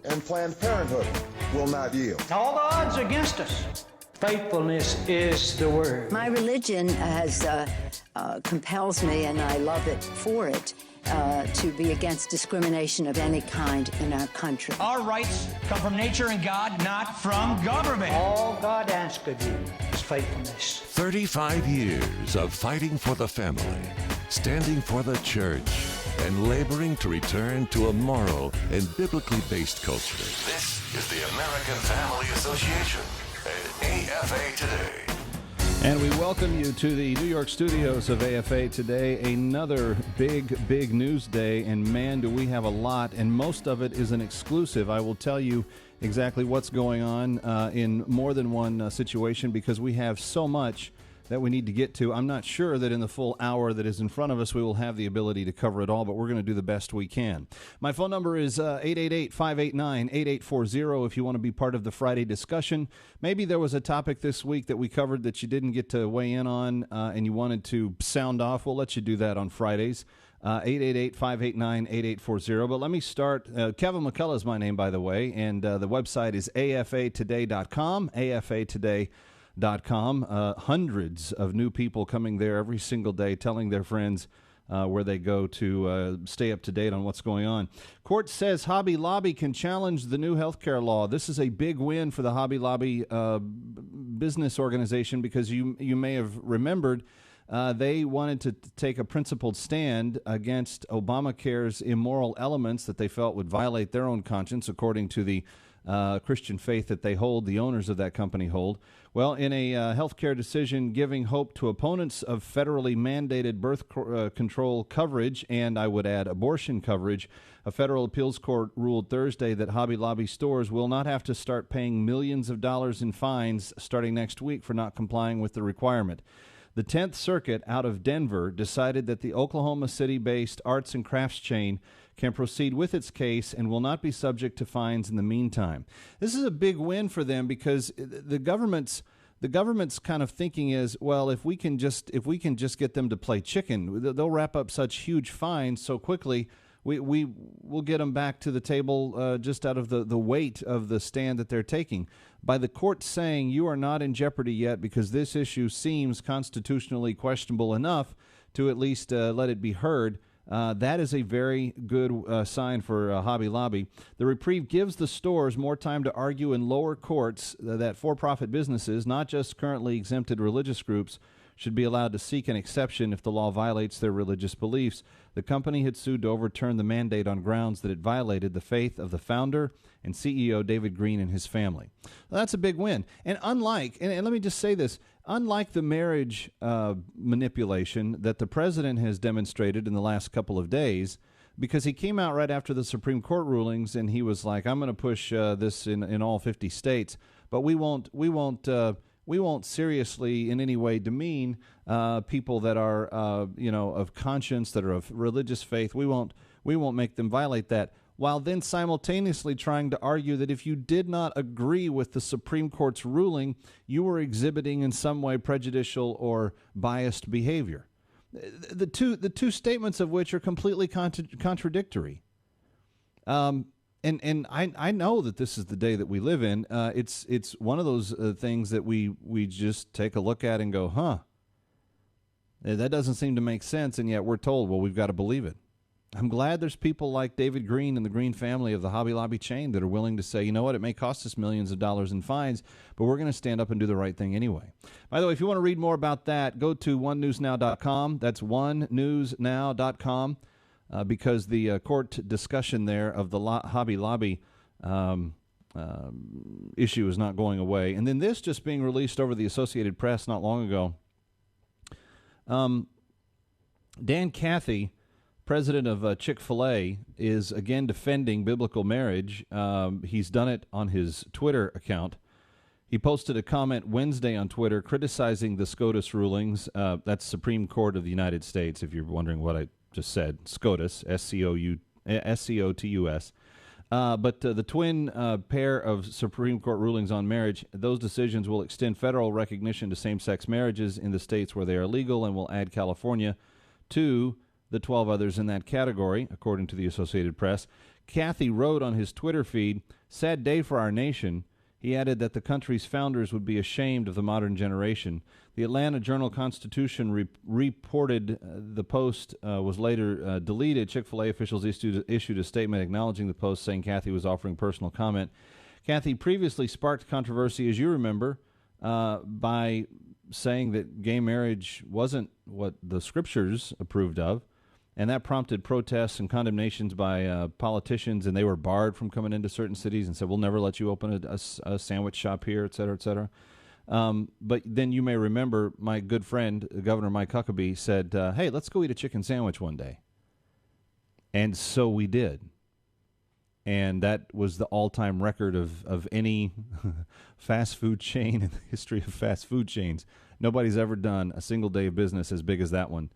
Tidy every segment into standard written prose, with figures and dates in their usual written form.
and Planned Parenthood will not yield. All the odds are against us. Faithfulness is the word. My religion compels me, and I love it for it, to be against discrimination of any kind in our country. Our rights come from nature and God, not from government. All God asks of you is faithfulness. 35 years of fighting for the family, standing for the church, and laboring to return to a moral and biblically based culture. This is the American Family Association and AFA Today. And we welcome you to the New York studios of AFA Today. Another big news day, and man, do we have a lot, and most of it is an exclusive. I will tell you exactly what's going on in more than one situation, because we have so much that we need to get to. I'm not sure that in the full hour that is in front of us we will have the ability to cover it all, but we're going to do the best we can. My phone number is 888-589-8840 if you want to be part of the Friday discussion. Maybe there was a topic this week that we covered that you didn't get to weigh in on and you wanted to sound off. We'll let you do that on Fridays. 888-589-8840. But let me start. Kevin McCullough is my name, by the way, and the website is afatoday.com, afatoday.com. Hundreds of new people coming there every single day, telling their friends where they go to stay up to date on what's going on. Court says Hobby Lobby can challenge the new health care law. This is a big win for the Hobby Lobby business organization, because you may have remembered they wanted to take a principled stand against Obamacare's immoral elements that they felt would violate their own conscience, according to the Christian faith that they hold, the owners of that company hold. Well, in a healthcare decision giving hope to opponents of federally mandated birth control coverage, and I would add abortion coverage, a federal appeals court ruled Thursday that Hobby Lobby stores will not have to start paying millions of dollars in fines starting next week for not complying with the requirement. The 10th Circuit out of Denver decided that the Oklahoma City-based arts and crafts chain can proceed with its case and will not be subject to fines in the meantime. This is a big win for them, because the government's kind of thinking is, well, if we can just get them to play chicken, they'll wrap up such huge fines so quickly. We'll get them back to the table just out of the weight of the stand that they're taking. By the court saying you are not in jeopardy yet because this issue seems constitutionally questionable enough to at least let it be heard, that is a very good sign for Hobby Lobby. The reprieve gives the stores more time to argue in lower courts that for-profit businesses, not just currently exempted religious groups, should be allowed to seek an exception if the law violates their religious beliefs. The company had sued to overturn the mandate on grounds that it violated the faith of the founder and CEO David Green and his family. Well, that's a big win. And unlike, and let me just say this, unlike the marriage manipulation that the president has demonstrated in the last couple of days, because he came out right after the Supreme Court rulings and he was like, I'm going to push this in all 50 states, but we won't seriously in any way demean people that are, of conscience, that are of religious faith. We won't make them violate that, while then simultaneously trying to argue that if you did not agree with the Supreme Court's ruling, you were exhibiting in some way prejudicial or biased behavior. The two statements of which are completely contradictory. And I know that this is the day that we live in. It's one of those things that we just take a look at and go, huh, that doesn't seem to make sense, and yet we're told, well, we've got to believe it. I'm glad there's people like David Green and the Green family of the Hobby Lobby chain that are willing to say, you know what, it may cost us millions of dollars in fines, but we're going to stand up and do the right thing anyway. By the way, if you want to read more about that, go to onenewsnow.com. That's onenewsnow.com. Because the court discussion there of the Hobby Lobby issue is not going away. And then this just being released over the Associated Press not long ago. Dan Cathy, president of Chick-fil-A, is again defending biblical marriage. He's done it on his Twitter account. He posted a comment Wednesday on Twitter criticizing the SCOTUS rulings. That's Supreme Court of the United States, if you're wondering what I just said. SCOTUS, S-C-O-T-U-S. But the twin pair of Supreme Court rulings on marriage, those decisions will extend federal recognition to same-sex marriages in the states where they are legal and will add California to the 12 others in that category, according to the Associated Press. Kathy wrote on his Twitter feed, "Sad day for our nation." He added that the country's founders would be ashamed of the modern generation. The Atlanta Journal-Constitution reported the post was later deleted. Chick-fil-A officials issued a statement acknowledging the post, saying Kathy was offering personal comment. Kathy previously sparked controversy, as you remember, by saying that gay marriage wasn't what the scriptures approved of, and that prompted protests and condemnations by politicians, and they were barred from coming into certain cities and said, we'll never let you open a sandwich shop here, et cetera, et cetera. But then you may remember my good friend, Governor Mike Huckabee, said, hey, let's go eat a chicken sandwich one day. And so we did. And that was the all-time record of any fast food chain in the history of fast food chains. Nobody's ever done a single day of business as big as that one.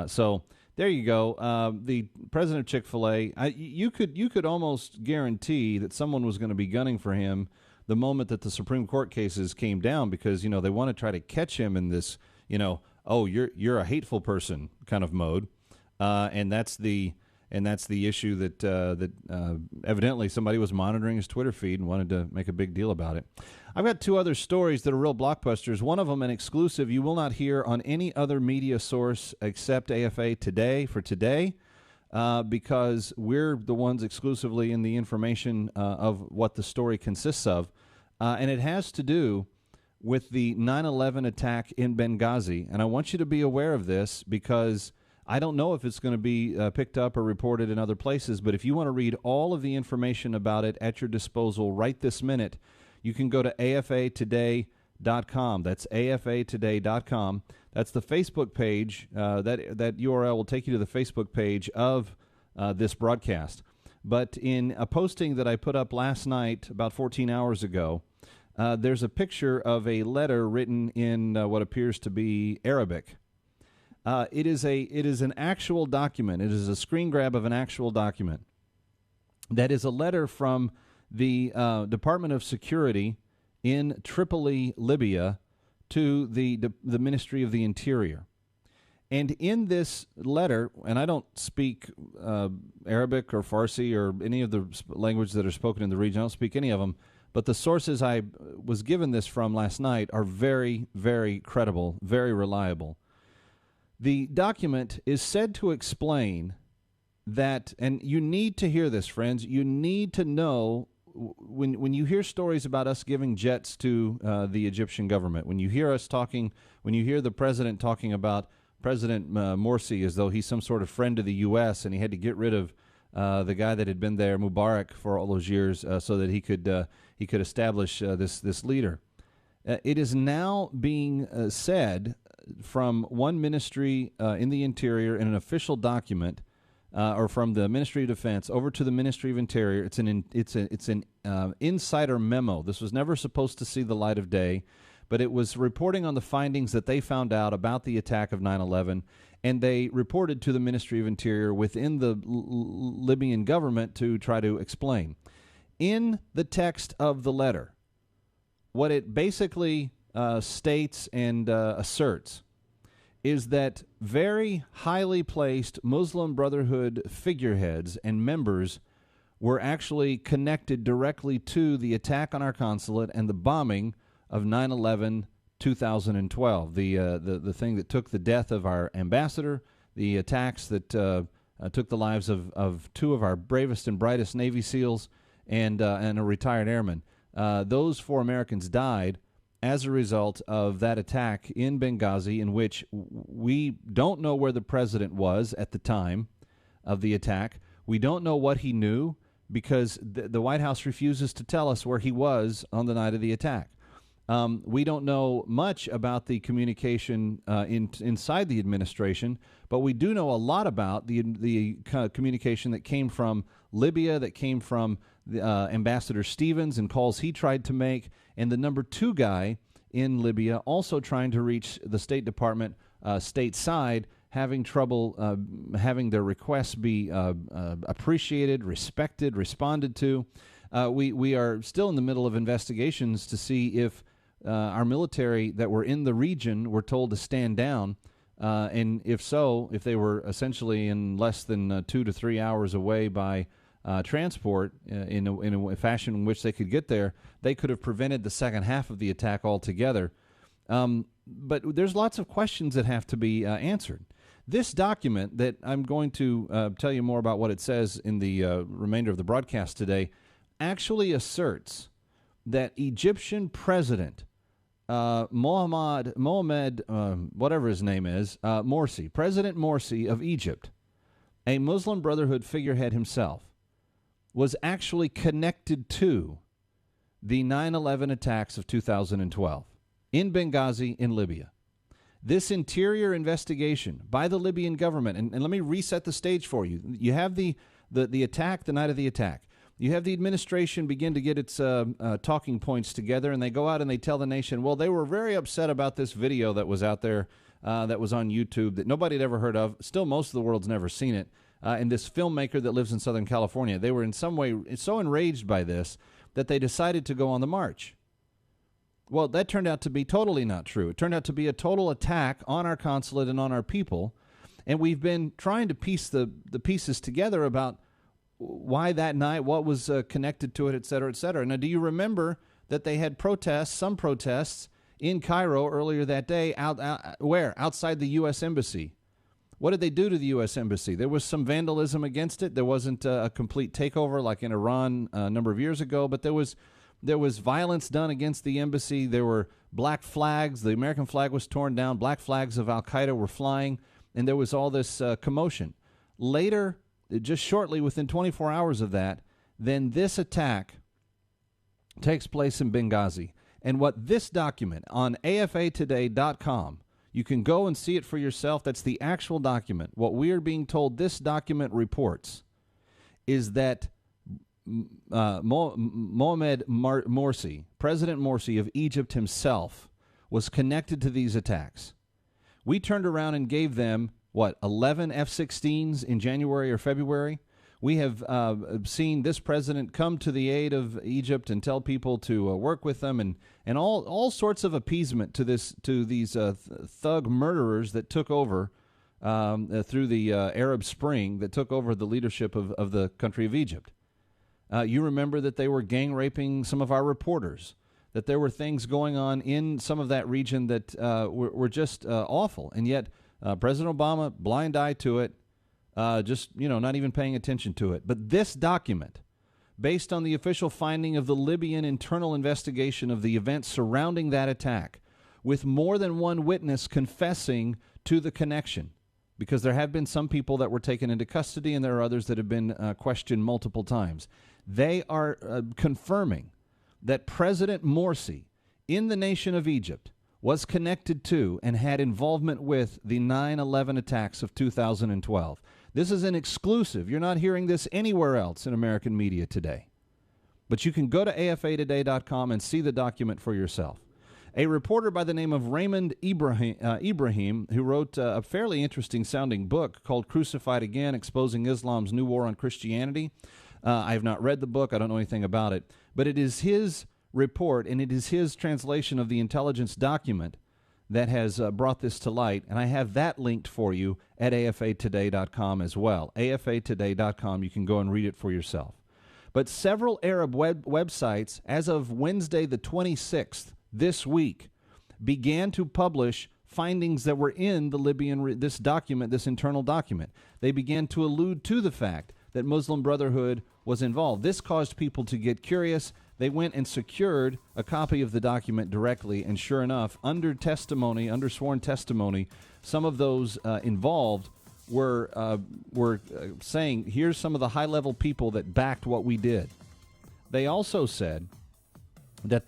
So there you go. The president of Chick-fil-A, you could almost guarantee that someone was going to be gunning for him the moment that the Supreme Court cases came down, because they want to try to catch him in this oh, you're a hateful person kind of mode, and that's the issue that evidently somebody was monitoring his Twitter feed and wanted to make a big deal about it. I've got two other stories that are real blockbusters. One of them an exclusive you will not hear on any other media source except AFA Today for today, because we're the ones exclusively in the information of what the story consists of. And it has to do with the 9/11 attack in Benghazi. And I want you to be aware of this, because I don't know if it's going to be picked up or reported in other places, but if you want to read all of the information about it at your disposal right this minute, you can go to afatoday.com. That's afatoday.com. That's the Facebook page. That URL will take you to the Facebook page of this broadcast. But in a posting that I put up last night, about 14 hours ago, there's a picture of a letter written in what appears to be Arabic. It is an actual document. It is a screen grab of an actual document. That is a letter from the Department of Security in Tripoli, Libya, to the Ministry of the Interior. And in this letter, and I don't speak Arabic or Farsi or any of the languages that are spoken in the region. I don't speak any of them. But the sources I was given this from last night are very, very credible, very reliable. The document is said to explain that, and you need to hear this, friends, you need to know when you hear stories about us giving jets to the Egyptian government, when you hear the president talking about President Morsi as though he's some sort of friend of the U.S. and he had to get rid of the guy that had been there, Mubarak, for all those years so that he could establish this leader. It is now being said from one ministry in the Interior in an official document, or from the Ministry of Defense over to the Ministry of Interior. It's an insider memo. This was never supposed to see the light of day, but it was reporting on the findings that they found out about the attack of 9/11, and they reported to the Ministry of Interior within the Libyan government to try to explain. In the text of the letter, what it basically states and asserts is that very highly placed Muslim Brotherhood figureheads and members were actually connected directly to the attack on our consulate and the bombing of 9/11/2012, the thing that took the death of our ambassador, the attacks that took the lives of two of our bravest and brightest Navy SEALs and a retired airman. Those 4 Americans died as a result of that attack in Benghazi, in which we don't know where the president was at the time of the attack. We don't know what he knew, because the White House refuses to tell us where he was on the night of the attack. We don't know much about the communication inside the administration, but we do know a lot about the communication that came from Libya, that came from Ambassador Stevens and calls he tried to make, and the number 2 guy in Libya also trying to reach the State Department stateside, having trouble having their requests be appreciated, respected, responded to. We are still in the middle of investigations to see if our military that were in the region were told to stand down, and if so, if they were essentially in less than 2 to 3 hours away by transport in a fashion in which they could get there, they could have prevented the second half of the attack altogether. But there's lots of questions that have to be answered. This document that I'm going to tell you more about what it says in the remainder of the broadcast today actually asserts that Egyptian President Mohammed, whatever his name is, Morsi, President Morsi of Egypt, a Muslim Brotherhood figurehead himself, was actually connected to the 9/11 attacks of 2012 in Benghazi in Libya. This interior investigation by the Libyan government, and let me reset the stage for you. You have the attack, the night of the attack. You have the administration begin to get its talking points together, and they go out and they tell the nation, well, they were very upset about this video that was out there that was on YouTube that nobody had ever heard of. Still, most of the world's never seen it. And this filmmaker that lives in Southern California, they were in some way so enraged by this that they decided to go on the march. Well, that turned out to be totally not true. It turned out to be a total attack on our consulate and on our people. And we've been trying to piece the pieces together about why that night, what was connected to it, et cetera, et cetera. Now, do you remember that they had some protests in Cairo earlier that day, outside the U.S. Embassy? What did they do to the U.S. Embassy? There was some vandalism against it. There wasn't a complete takeover like in Iran a number of years ago, but there was violence done against the embassy. There were black flags. The American flag was torn down. Black flags of al-Qaeda were flying, and there was all this commotion. Later, just shortly within 24 hours of that, then this attack takes place in Benghazi. And what this document on afatoday.com, you can go and see it for yourself. That's the actual document. What we are being told this document reports is that Mohammed Morsi, President Morsi of Egypt himself, was connected to these attacks. We turned around and gave them, 11 F-16s in January or February? We have seen this president come to the aid of Egypt and tell people to work with them, and all sorts of appeasement to these thug murderers that took over through the Arab Spring, that took over the leadership of the country of Egypt. You remember that they were gang raping some of our reporters, that there were things going on in some of that region that were just awful, and yet President Obama, blind eye to it, not even paying attention to it. But this document, based on the official finding of the Libyan internal investigation of the events surrounding that attack, with more than one witness confessing to the connection, because there have been some people that were taken into custody and there are others that have been questioned multiple times. They are confirming that President Morsi in the nation of Egypt was connected to and had involvement with the 9/11 attacks of 2012. This is an exclusive. You're not hearing this anywhere else in American media today. But you can go to afatoday.com and see the document for yourself. A reporter by the name of Raymond Ibrahim, who wrote a fairly interesting sounding book called Crucified Again, Exposing Islam's New War on Christianity. I have not read the book. I don't know anything about it. But it is his report, and it is his translation of the intelligence document that has brought this to light, and I have that linked for you at afatoday.com as well. afatoday.com, you can go and read it for yourself. But several Arab websites, as of Wednesday the 26th this week, began to publish findings that were in the Libyan, this document, this internal document. They began to allude to the fact that Muslim Brotherhood was involved. This caused people to get curious. They went and secured a copy of the document directly, and sure enough, under sworn testimony, some of those involved were saying, here's some of the high-level people that backed what we did. They also said that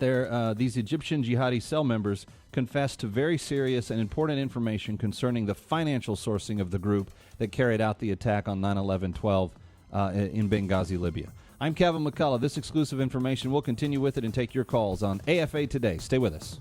these Egyptian jihadi cell members confessed to very serious and important information concerning the financial sourcing of the group that carried out the attack on 9/11/12 in Benghazi, Libya. I'm Kevin McCullough. This exclusive information, we'll continue with it and take your calls on AFA Today. Stay with us.